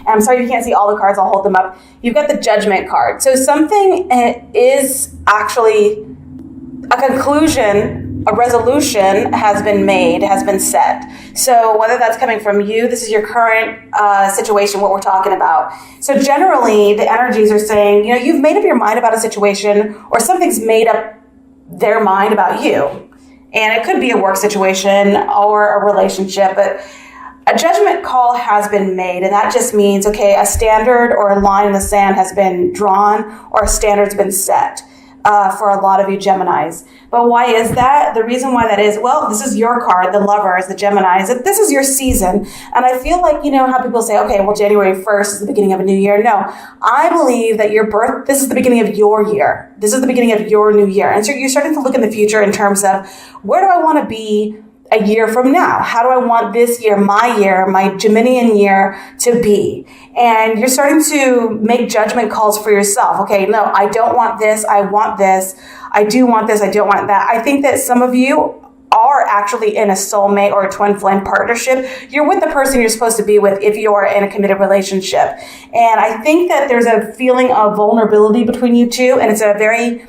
And I'm sorry you can't see all the cards. I'll hold them up. You've got the Judgment card. So something is actually a conclusion, a resolution has been made, has been set. So whether that's coming from you, this is your current situation, what we're talking about. So generally, the energies are saying, you've made up your mind about a situation, or something's made up their mind about you. And it could be a work situation or a relationship, but a judgment call has been made. And that just means, okay, a standard or a line in the sand has been drawn, or a standard's been set for a lot of you Geminis. But why is that? The reason why that is, well, this is your card, the Lovers, the Geminis. This is your season. And I feel like, how people say, okay, well, January 1st is the beginning of a new year. No, I believe that this is the beginning of your year. This is the beginning of your new year. And so you're starting to look in the future in terms of, where do I want to be a year from now? How do I want this year, my Geminian year to be? And you're starting to make judgment calls for yourself. Okay, no, I don't want this. I want this. I do want this. I don't want that. I think that some of you are actually in a soulmate or a twin flame partnership. You're with the person you're supposed to be with if you are in a committed relationship. And I think that there's a feeling of vulnerability between you two, and it's a very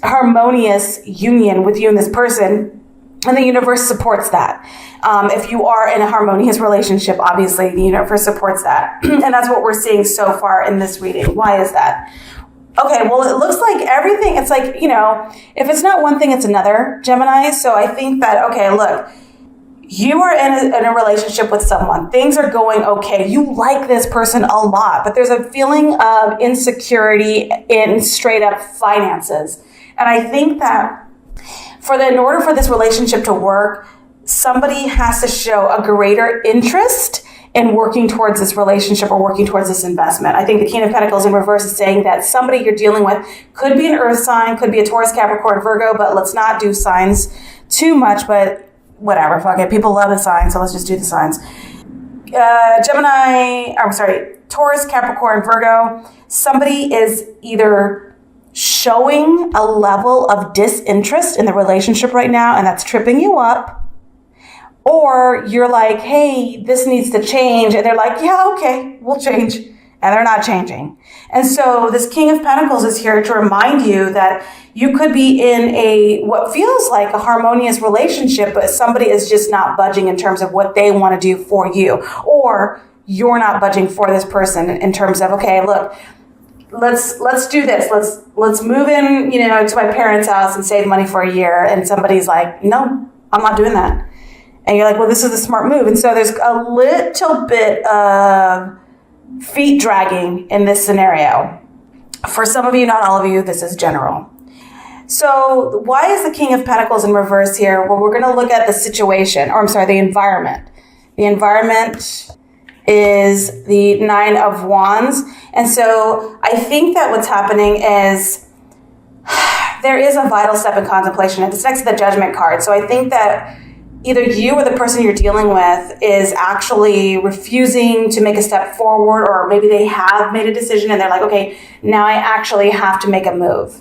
harmonious union with you and this person. And the universe supports that. If you are in a harmonious relationship, obviously the universe supports that. And that's what we're seeing so far in this reading. Why is that? Okay, well, it looks like everything, it's like, if it's not one thing, it's another, Gemini. So I think that, okay, look, you are in a relationship with someone. Things are going okay. You like this person a lot, but there's a feeling of insecurity in straight up finances. And I think that in order for this relationship to work, somebody has to show a greater interest in working towards this relationship or working towards this investment. I think the King of Pentacles in reverse is saying that somebody you're dealing with could be an Earth sign, could be a Taurus, Capricorn, Virgo, but let's not do signs too much, but whatever, fuck it. People love the signs, so let's just do the signs. Taurus, Capricorn, Virgo, somebody is either showing a level of disinterest in the relationship right now, and that's tripping you up. Or you're like, hey, this needs to change. And they're like, yeah, okay, we'll change. And they're not changing. And so this King of Pentacles is here to remind you that you could be in what feels like a harmonious relationship, but somebody is just not budging in terms of what they want to do for you. Or you're not budging for this person in terms of, okay, look, let's do this. Let's move in, to my parents' house and save money for a year. And somebody's like, no, I'm not doing that. And you're like, well, this is a smart move. And so there's a little bit of feet dragging in this scenario. For some of you, not all of you, this is general. So why is the King of Pentacles in reverse here? Well, we're going to look at the situation, the environment. The environment is the Nine of Wands. And so I think that what's happening is there is a vital step in contemplation. It's next to the Judgment card. So I think that either you or the person you're dealing with is actually refusing to make a step forward, or maybe they have made a decision and they're like, okay, now I actually have to make a move.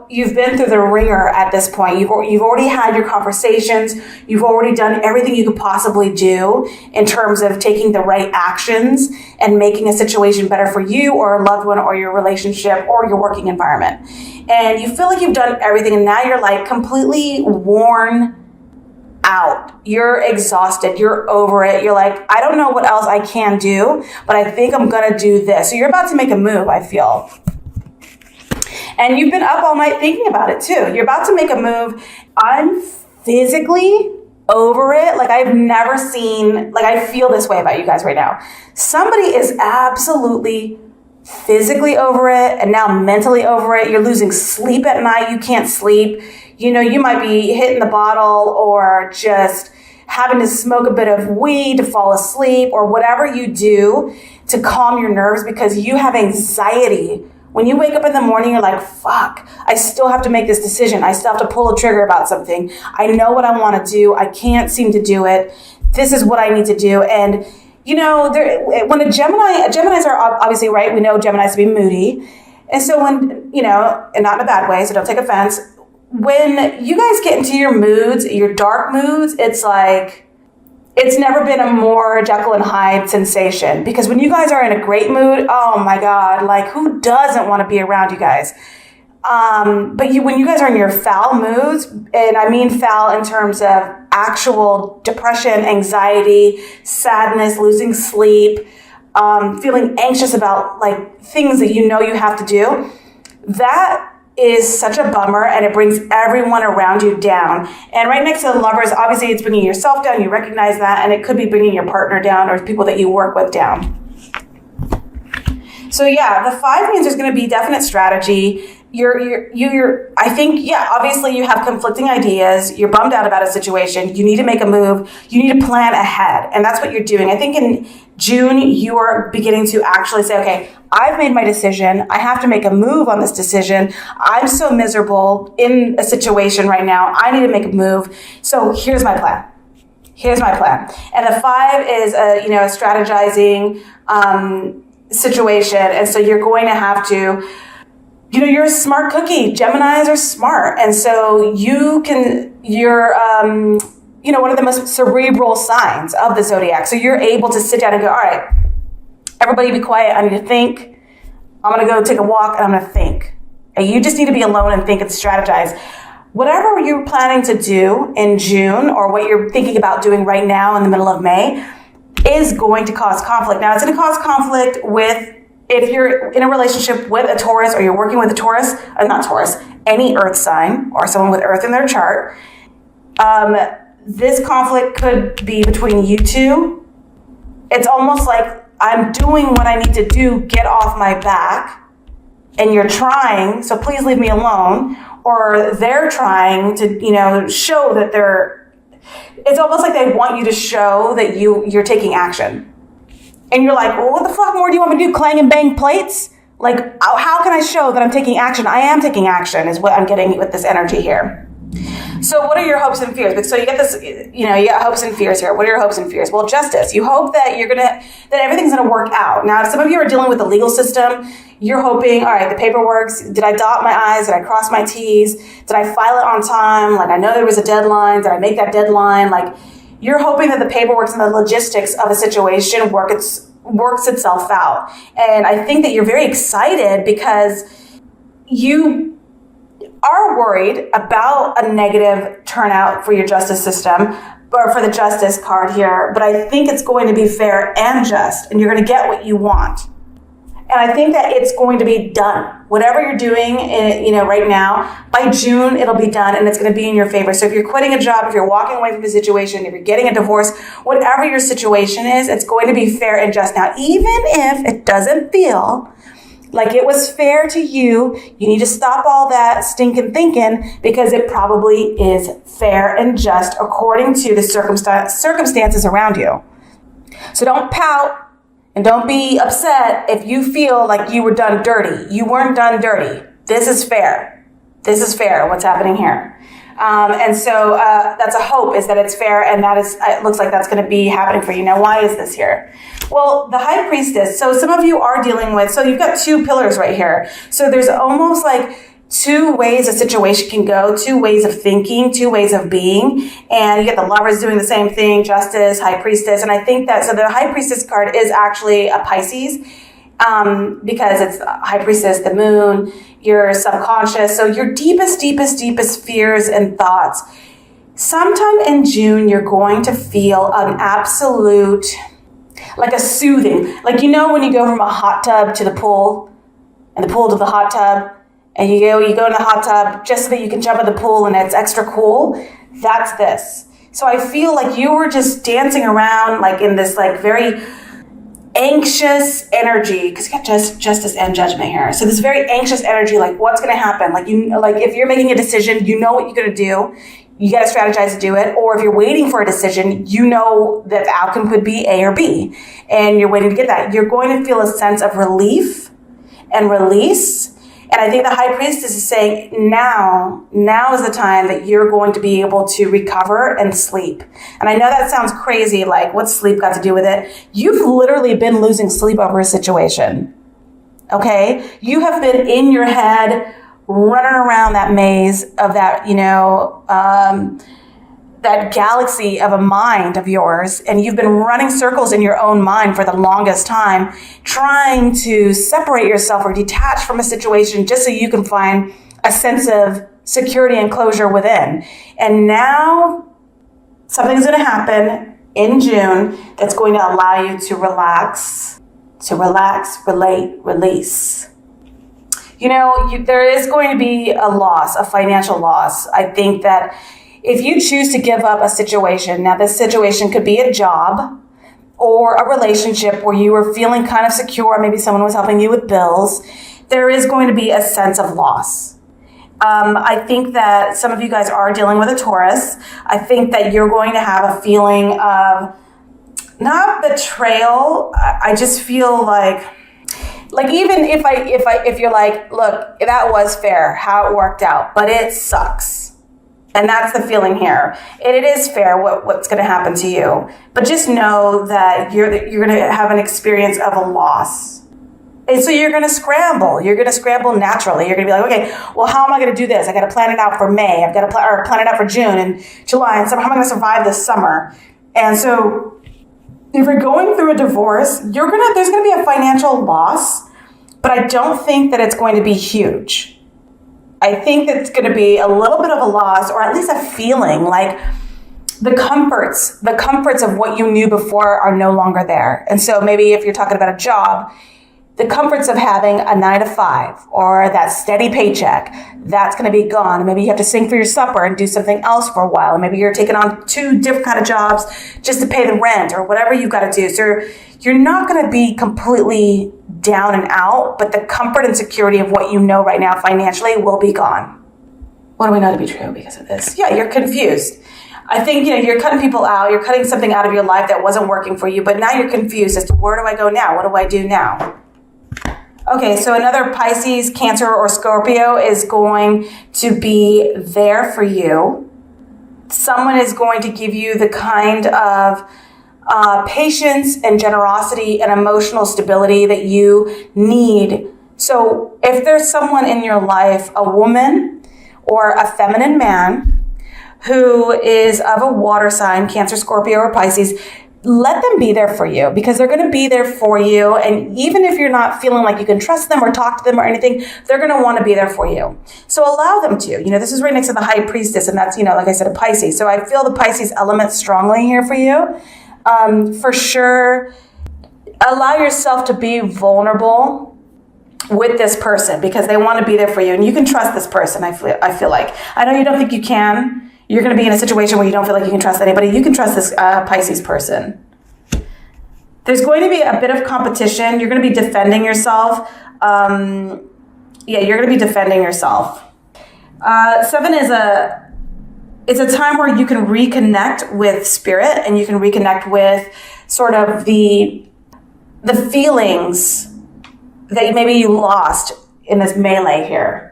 You've been through the ringer at this point. You've already had your conversations. You've already done everything you could possibly do in terms of taking the right actions and making a situation better for you or a loved one or your relationship or your working environment. And you feel like you've done everything, and now you're like completely worn out. You're exhausted. You're over it. You're like, I don't know what else I can do, but I think I'm going to do this. So you're about to make a move, I feel. And you've been up all night thinking about it too. You're about to make a move. I'm physically over it. Like I've never seen, I feel this way about you guys right now. Somebody is absolutely physically over it and now mentally over it. You're losing sleep at night. You can't sleep. You might be hitting the bottle or just having to smoke a bit of weed to fall asleep or whatever you do to calm your nerves because you have anxiety. When you wake up in the morning, you're like, fuck, I still have to make this decision. I still have to pull a trigger about something. I know what I want to do. I can't seem to do it. This is what I need to do. And, when Geminis are obviously, right, we know Geminis to be moody. And so when, and not in a bad way, so don't take offense. When you guys get into your moods, your dark moods, it's like, it's never been a more Jekyll and Hyde sensation, because when you guys are in a great mood, oh my God, like who doesn't want to be around you guys? But when you guys are in your foul moods, and I mean foul in terms of actual depression, anxiety, sadness, losing sleep, feeling anxious about like things that you know you have to do, that is such a bummer, and it brings everyone around you down. And right next to the Lovers, obviously it's bringing yourself down. You recognize that, and it could be bringing your partner down or people that you work with down. So yeah, the 5 means there's going to be definite strategy. I think, yeah, obviously you have conflicting ideas. You're bummed out about a situation. You need to make a move. You need to plan ahead. And that's what you're doing. I think in June, you are beginning to actually say, okay, I've made my decision. I have to make a move on this decision. I'm so miserable in a situation right now. I need to make a move. So here's my plan. Here's my plan. And the 5 is a strategizing situation. And so you're going to have to, you're a smart cookie. Geminis are smart. And so you're one of the most cerebral signs of the zodiac. So you're able to sit down and go, all right, everybody be quiet. I need to think. I'm going to go take a walk and I'm going to think. And you just need to be alone and think and strategize. Whatever you're planning to do in June, or what you're thinking about doing right now in the middle of May, is going to cause conflict. Now, it's going to cause conflict if you're in a relationship with a Taurus, or you're working with a Taurus, any earth sign or someone with earth in their chart. This conflict could be between you two. It's almost like, I'm doing what I need to do, get off my back, and you're trying, so please leave me alone. Or they're trying to, show that it's almost like they want you to show that you're taking action. And you're like, well, what the fuck more do you want me to do? Clang and bang plates? Like, how can I show that I'm taking action? I am taking action is what I'm getting with this energy here. So what are your hopes and fears? So you get this, you got hopes and fears here. What are your hopes and fears? Well, justice. You hope that that everything's going to work out. Now, if some of you are dealing with the legal system, you're hoping, all right, the paperwork, did I dot my I's? Did I cross my T's? Did I file it on time? Like, I know there was a deadline. Did I make that deadline? Like, you're hoping that the paperwork and the logistics of a situation works itself out. And I think that you're very excited because you are worried about a negative turnout for your justice system, or for the justice card here. But I think it's going to be fair and just, and you're going to get what you want. And I think that it's going to be done. Whatever you're doing, right now, by June, it'll be done, and it's going to be in your favor. So if you're quitting a job, if you're walking away from a situation, if you're getting a divorce, whatever your situation is, it's going to be fair and just. Now, even if it doesn't feel like it was fair to you, you need to stop all that stinking thinking, because it probably is fair and just according to the circumstances around you. So don't pout. And don't be upset if you feel like you were done dirty. You weren't done dirty. This is fair. This is fair, what's happening here. And so that's a hope, is that it's fair, and it looks like that's going to be happening for you. Now, why is this here? Well, the High Priestess. So some of you are dealing with, so you've got 2 pillars right here. So there's almost like 2 ways a situation can go, 2 ways of thinking, 2 ways of being. And you get the Lovers doing the same thing, Justice, High Priestess. And I think that, so the High Priestess card is actually a Pisces, because it's High Priestess, the moon, your subconscious. So your deepest fears and thoughts. Sometime in June, you're going to feel an absolute, like a soothing. Like, when you go from a hot tub to the pool, and the pool to the hot tub, and you go in the hot tub just so that you can jump in the pool and it's extra cool. That's this. So I feel like you were just dancing around like in this like very anxious energy, because you got justice and judgment here. So this very anxious energy, like what's going to happen? Like if you're making a decision, you know what you're going to do. You got to strategize to do it. Or if you're waiting for a decision, you know that the outcome could be A or B, and you're waiting to get that. You're going to feel a sense of relief and release. And I think the High Priestess is saying, now is the time that you're going to be able to recover and sleep. And I know that sounds crazy, like what's sleep got to do with it? You've literally been losing sleep over a situation, okay? You have been in your head, running around that maze of that, that galaxy of a mind of yours, and you've been running circles in your own mind for the longest time, trying to separate yourself or detach from a situation just so you can find a sense of security and closure within. And now something's going to happen in June that's going to allow you to relax, relate, release. There is going to be a loss, a financial loss. I think that if you choose to give up a situation, now this situation could be a job or a relationship where you were feeling kind of secure, maybe someone was helping you with bills, there is going to be a sense of loss. I think that some of you guys are dealing with a Taurus. I think that you're going to have a feeling of not betrayal. I just feel like even if you're like, look, that was fair, how it worked out, but it sucks. And that's the feeling here. It is fair what's going to happen to you, but just know that you're going to have an experience of a loss. And so you're going to scramble. You're going to scramble naturally. You're going to be like, okay, well, how am I going to do this? I got to plan it out for May. I've got to plan it out for June and July and summer. How am I going to survive this summer? And so if you're going through a divorce, there's going to be a financial loss, but I don't think that it's going to be huge. I think that it's going to be a little bit of a loss, or at least a feeling like the comforts of what you knew before are no longer there. And so maybe if you're talking about a job, the comforts of having a 9 to 5 or that steady paycheck, that's going to be gone. And maybe you have to sing for your supper and do something else for a while. And maybe you're taking on 2 different kind of jobs just to pay the rent or whatever you've got to do. So you're not going to be completely down and out, but the comfort and security of what you know right now financially will be gone. What do we know to be true because of this? Yeah, you're confused. I think, you're cutting people out. You're cutting something out of your life that wasn't working for you, but now you're confused as to where do I go now? What do I do now? Okay, so another Pisces, Cancer, or Scorpio is going to be there for you. Someone is going to give you the kind of patience and generosity and emotional stability that you need. So if there's someone in your life, a woman or a feminine man who is of a water sign, Cancer, Scorpio, or Pisces, let them be there for you because they're going to be there for you. And even if you're not feeling like you can trust them or talk to them or anything, they're going to want to be there for you. So allow them to. This is right next to the High Priestess, and that's, like I said, a Pisces. So I feel the Pisces element strongly here for you. For sure, allow yourself to be vulnerable with this person because they want to be there for you. And you can trust this person, I feel like. I know you don't think you can. You're going to be in a situation where you don't feel like you can trust anybody. You can trust this Pisces person. There's going to be a bit of competition. You're going to be defending yourself. You're going to be defending yourself. 7 is a time where you can reconnect with spirit and you can reconnect with sort of the feelings that maybe you lost in this melee here.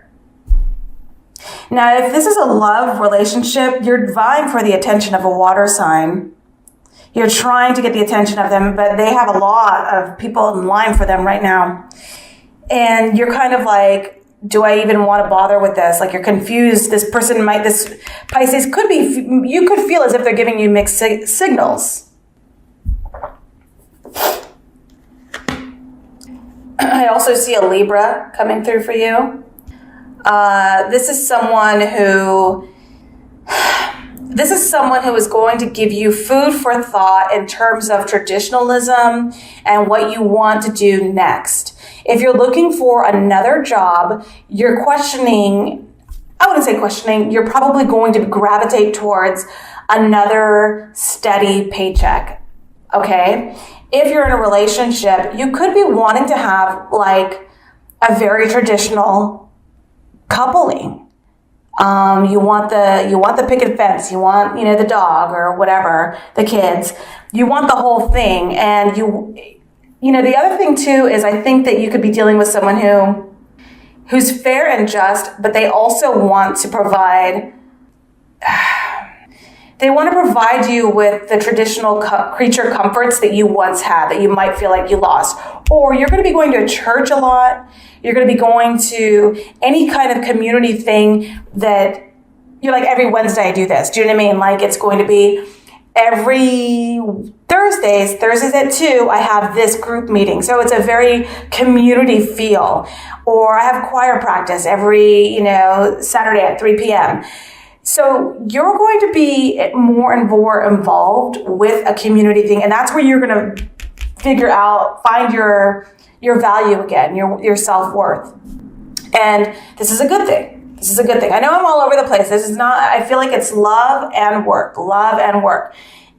Now, if this is a love relationship, you're vying for the attention of a water sign. You're trying to get the attention of them, but they have a lot of people in line for them right now. And you're kind of like, do I even want to bother with this? Like you're confused. This Pisces could be, you could feel as if they're giving you mixed signals. I also see a Libra coming through for you. This is someone who is going to give you food for thought in terms of traditionalism and what you want to do next. If you're looking for another job, you're questioning, I wouldn't say questioning, you're probably going to gravitate towards another steady paycheck. Okay? If you're in a relationship, you could be wanting to have like a very traditional coupling. You want the picket fence, you want, the dog or whatever, the kids. You want the whole thing. And the other thing too is I think that you could be dealing with someone who's fair and just, but they also want to provide they want to provide you with the traditional creature comforts that you once had that you might feel like you lost. Or you're going to be going to church a lot. You're going to be going to any kind of community thing that you're like, every Wednesday I do this. Do you know what I mean? Like, it's going to be every Thursdays at 2, I have this group meeting. So it's a very community feel. Or I have choir practice every, Saturday at 3 p.m. So you're going to be more and more involved with a community thing. And that's where you're going to find your value again, your self-worth. And this is a good thing. This is a good thing. I know I'm all over the place. This is not, I feel like it's love and work.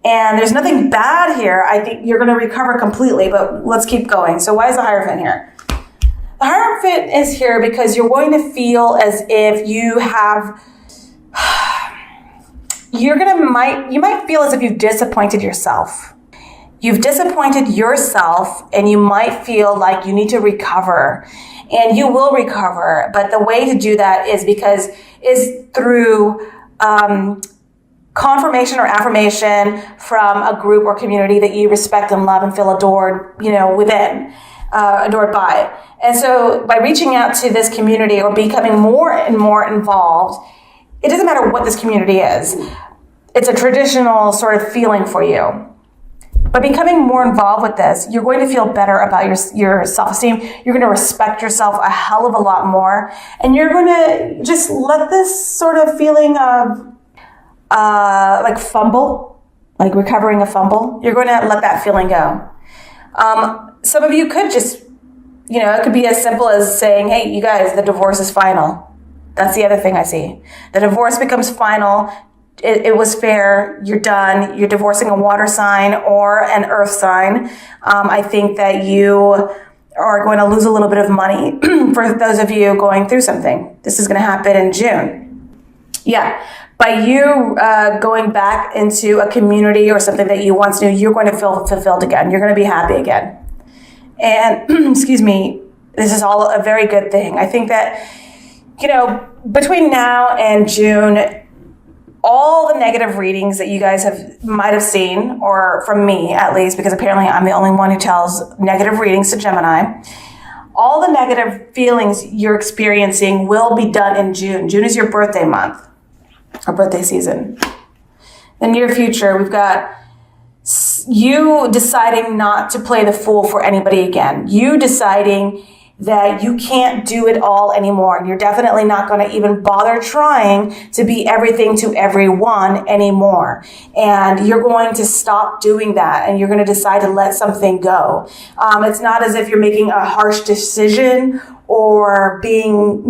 And there's nothing bad here. I think you're going to recover completely, but let's keep going. So why is the Hierophant here? The Hierophant is here because you're going to feel as if you might feel as if you've disappointed yourself. You've disappointed yourself, and you might feel like you need to recover. And you will recover, but the way to do that is through confirmation or affirmation from a group or community that you respect and love and feel adored, adored by. And so by reaching out to this community or becoming more and more involved, it doesn't matter what this community is. It's a traditional sort of feeling for you. By becoming more involved with this, you're going to feel better about your self-esteem. You're going to respect yourself a hell of a lot more. And you're going to just let this sort of feeling of like fumble, like recovering a fumble, you're going to let that feeling go. Some of you could just, it could be as simple as saying, hey, you guys, the divorce is final. That's the other thing I see. The divorce becomes final. It was fair. You're done. You're divorcing a water sign or an earth sign. I think that you are going to lose a little bit of money for those of you going through something. This is going to happen in June. Yeah. By you going back into a community or something that you once knew, you're going to feel fulfilled again. You're going to be happy again. And, excuse me, this is all a very good thing. I think that, between now and June, all the negative readings that you guys might have seen, or from me at least, because apparently I'm the only one who tells negative readings to Gemini, all the negative feelings you're experiencing will be done in June. June is your birthday month, or birthday season. The near future, we've got you deciding not to play the fool for anybody again. You deciding that you can't do it all anymore. And you're definitely not going to even bother trying to be everything to everyone anymore. And you're going to stop doing that, and you're going to decide to let something go. It's not as if you're making a harsh decision or being,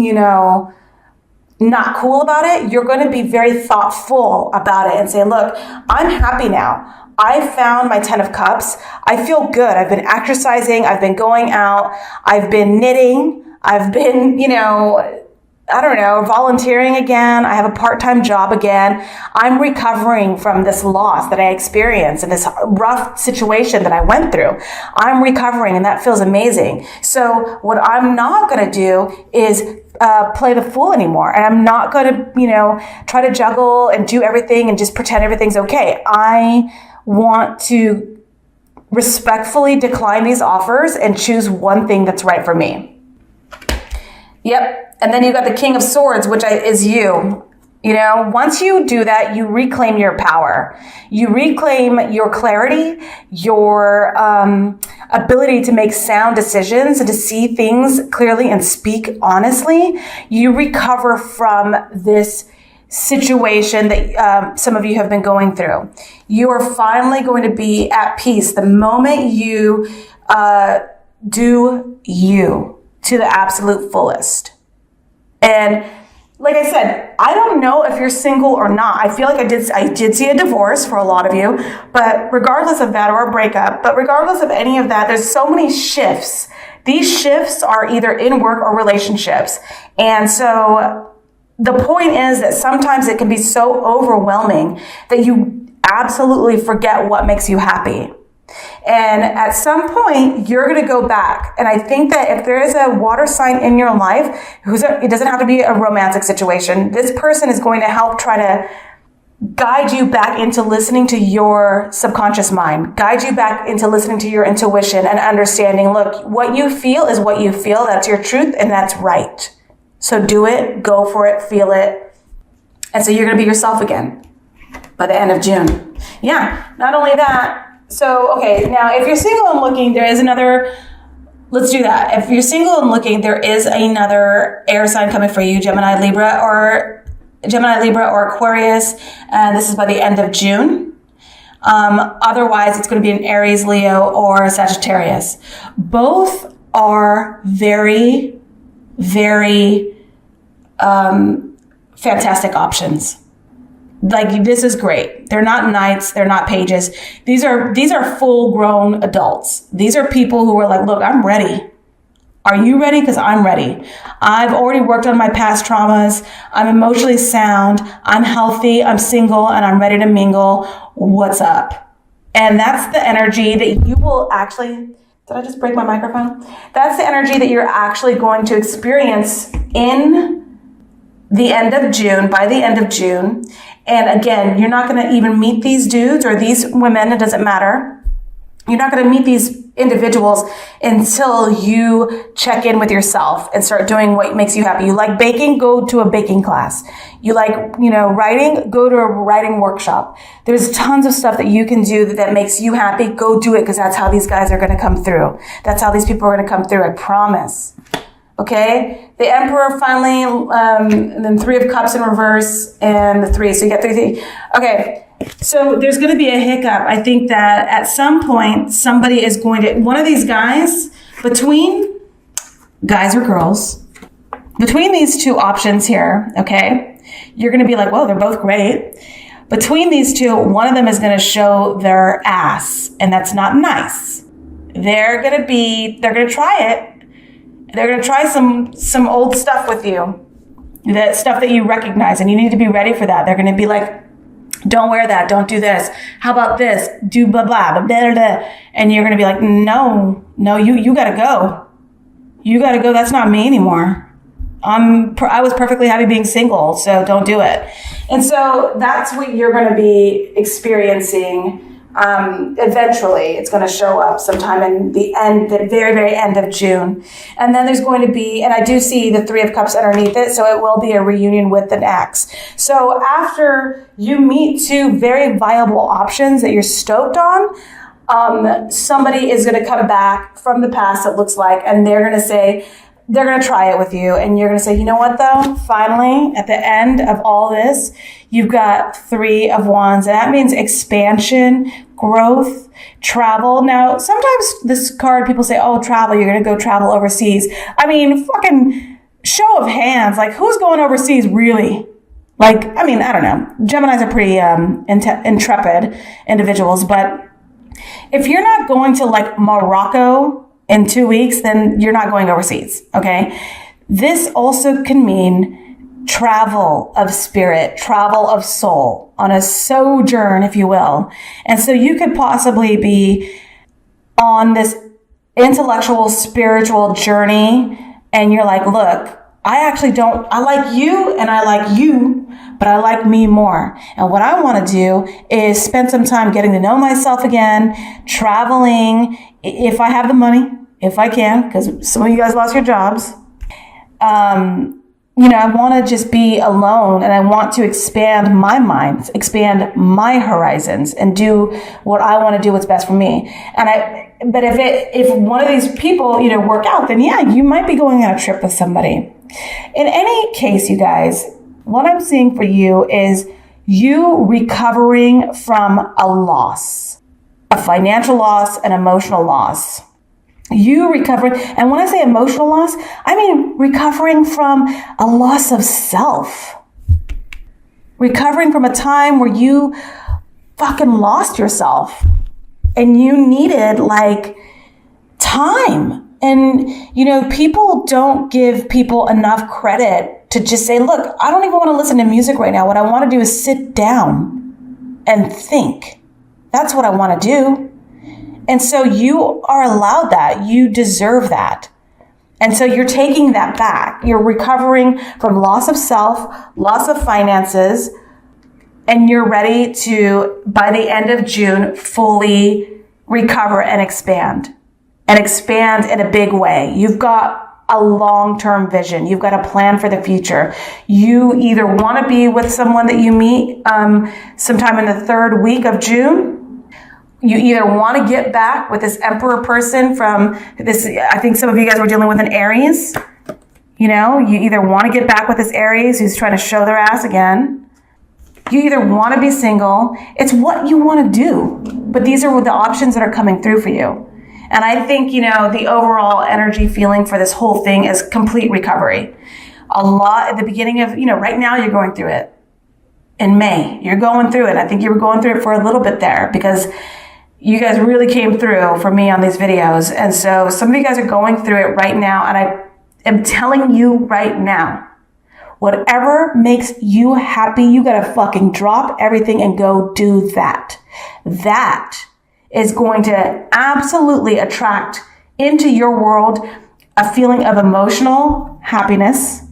not cool about it. You're going to be very thoughtful about it and say, look, I'm happy now. I found my 10 of cups. I feel good. I've been exercising. I've been going out. I've been knitting. I've been, volunteering again. I have a part-time job again. I'm recovering from this loss that I experienced and this rough situation that I went through. I'm recovering, and that feels amazing. So what I'm not going to do is play the fool anymore. And I'm not going to, try to juggle and do everything and just pretend everything's okay. I want to respectfully decline these offers and choose one thing that's right for me. Yep. And then you got the King of Swords, which is you. Once you do that, you reclaim your power. You reclaim your clarity, your ability to make sound decisions and to see things clearly and speak honestly. You recover from this situation that some of you have been going through. You are finally going to be at peace the moment you do you to the absolute fullest. And like I said, I don't know if you're single or not. I feel like I did see a divorce for a lot of you, but regardless of that, or a breakup, but regardless of any of that, there's so many shifts. These shifts are either in work or relationships. And so the point is that sometimes it can be so overwhelming that you absolutely forget what makes you happy. And at some point, you're going to go back. And I think that if there is a water sign in your life, it doesn't have to be a romantic situation. This person is going to help try to guide you back into listening to your subconscious mind, guide you back into listening to your intuition and understanding, look, what you feel is what you feel. That's your truth, and that's right. So do it, go for it, feel it, And so you're going to be yourself again by the end of June. Yeah, not only that. So, okay, now if you're single and looking, there is another, let's do that. If you're single and looking, there is another air sign coming for you, Gemini, Libra, or Aquarius. And this is by the end of June. Otherwise, it's going to be an Aries, Leo, or Sagittarius. Both are very, very fantastic options. Like, this is great. They're not knights. They're not pages. These are full grown adults. These are people who are like, look, I'm ready. Are you ready? Because I'm ready. I've already worked on my past traumas. I'm emotionally sound. I'm healthy. I'm single, and I'm ready to mingle. What's up? And that's the energy that you will actually, did I just break my microphone? That's the energy that you're actually going to experience in the end of June, by the end of June. And again, you're not going to even meet these dudes or these women. It doesn't matter. You're not going to meet these individuals until you check in with yourself and start doing what makes you happy. You like baking? Go to a baking class. You like, writing? Go to a writing workshop. There's tons of stuff that you can do that makes you happy. Go do it, because that's how these guys are going to come through. That's how these people are going to come through. I promise. Okay, the Emperor finally, and then Three of Cups in reverse, and the 3. So you got 3. Okay, so there's going to be a hiccup. I think that at some point, somebody is going to, one of these guys, between guys or girls, between these two options here, okay, you're going to be like, well, they're both great. Between these two, one of them is going to show their ass, and that's not nice. They're going to try it. They're going to try some old stuff with you, that stuff that you recognize, and you need to be ready for that. They're going to be like, don't wear that. Don't do this. How about this? Do blah, blah, blah, blah, blah. And you're going to be like, no, you got to go. You got to go. That's not me anymore. I was perfectly happy being single, so don't do it. And so that's what you're going to be experiencing. Eventually, it's going to show up sometime in the very, very end of June. And then there's going to be, and I do see the 3 of Cups underneath it, so it will be a reunion with an ex. So after you meet two very viable options that you're stoked on, somebody is going to come back from the past, it looks like, and they're going to try it with you. And you're going to say, you know what, though? Finally, at the end of all this, you've got 3 of Wands. And that means expansion, growth, travel. Now, sometimes this card, people say, oh, travel, you're going to go travel overseas. I mean, fucking show of hands. Like, who's going overseas, really? Like, I mean, I don't know. Geminis are pretty intrepid individuals. But if you're not going to, like, Morocco in 2 weeks, then you're not going overseas, okay? This also can mean travel of spirit, travel of soul, on a sojourn, if you will. And so you could possibly be on this intellectual, spiritual journey, and you're like, look, I like you and I like you, but I like me more. And what I want to do is spend some time getting to know myself again, traveling, if I have the money, if I can, because some of you guys lost your jobs. I want to just be alone, and I want to expand my mind, expand my horizons, and do what I want to do, what's best for me. But if one of these people, work out, then yeah, you might be going on a trip with somebody. In any case, you guys, what I'm seeing for you is you recovering from a loss, a financial loss, an emotional loss. You recovering, and when I say emotional loss, I mean recovering from a loss of self. Recovering from a time where you fucking lost yourself and you needed time. And, people don't give people enough credit to just say, look, I don't even want to listen to music right now. What I want to do is sit down and think. That's what I want to do. And so you are allowed that. You deserve that. And so you're taking that back. You're recovering from loss of self, loss of finances, and you're ready to, by the end of June, fully recover and expand in a big way. You've got a long-term vision. You've got a plan for the future. You either want to be with someone that you meet sometime in the third week of June. You either want to get back with this Emperor person from this, I think some of you guys were dealing with an Aries. You know, you either want to get back with this Aries who's trying to show their ass again. You either want to be single. It's what you want to do. But these are the options that are coming through for you. And I think, you know, the overall energy feeling for this whole thing is complete recovery. A lot at the beginning of, you know, right now you're going through it. In May, you're going through it. I think you were going through it for a little bit there because you guys really came through for me on these videos. And so some of you guys are going through it right now. And I am telling you right now, whatever makes you happy, you got to fucking drop everything and go do that. That is going to absolutely attract into your world a feeling of emotional happiness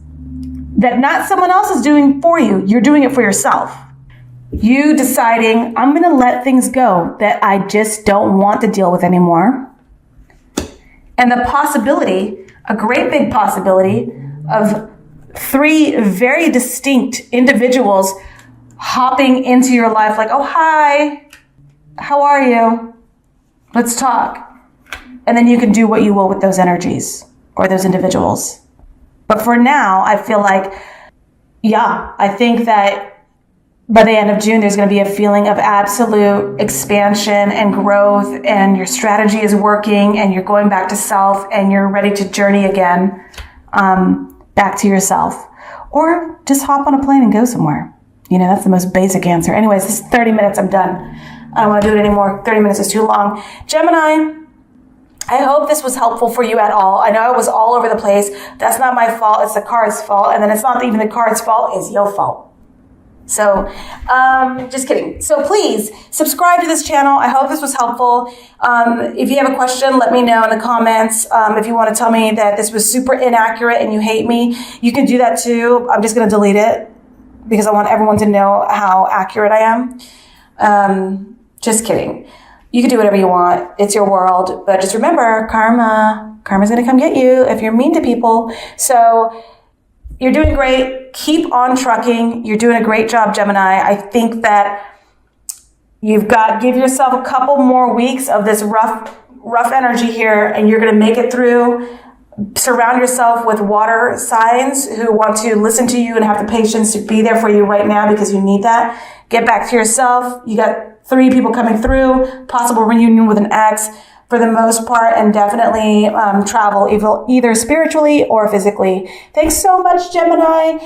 that not someone else is doing for you. You're doing it for yourself. You deciding, I'm going to let things go that I just don't want to deal with anymore. And the possibility, a great big possibility of 3 very distinct individuals hopping into your life like, oh, hi, how are you? Let's talk. And then you can do what you will with those energies or those individuals. But for now, I feel like, yeah, I think that by the end of June, there's going to be a feeling of absolute expansion and growth, and your strategy is working, and you're going back to self, and you're ready to journey again back to yourself. Or just hop on a plane and go somewhere. You know, that's the most basic answer. Anyways, this is 30 minutes. I'm done. I don't want to do it anymore. 30 minutes is too long. Gemini, I hope this was helpful for you at all. I know I was all over the place. That's not my fault. It's the card's fault. And then it's not even the card's fault. It's your fault. So, just kidding. So please subscribe to this channel. I hope this was helpful. If you have a question, let me know in the comments. If you want to tell me that this was super inaccurate and you hate me, you can do that too. I'm just going to delete it because I want everyone to know how accurate I am. Just kidding. You can do whatever you want. It's your world. But just remember, karma's going to come get you if you're mean to people. So you're doing great. Keep on trucking. You're doing a great job, Gemini. I think that give yourself a couple more weeks of this rough energy here, and you're going to make it through. Surround yourself with water signs who want to listen to you and have the patience to be there for you right now because you need that. Get back to yourself. You got 3 people coming through, possible reunion with an ex for the most part, and definitely travel either spiritually or physically. Thanks so much, Gemini.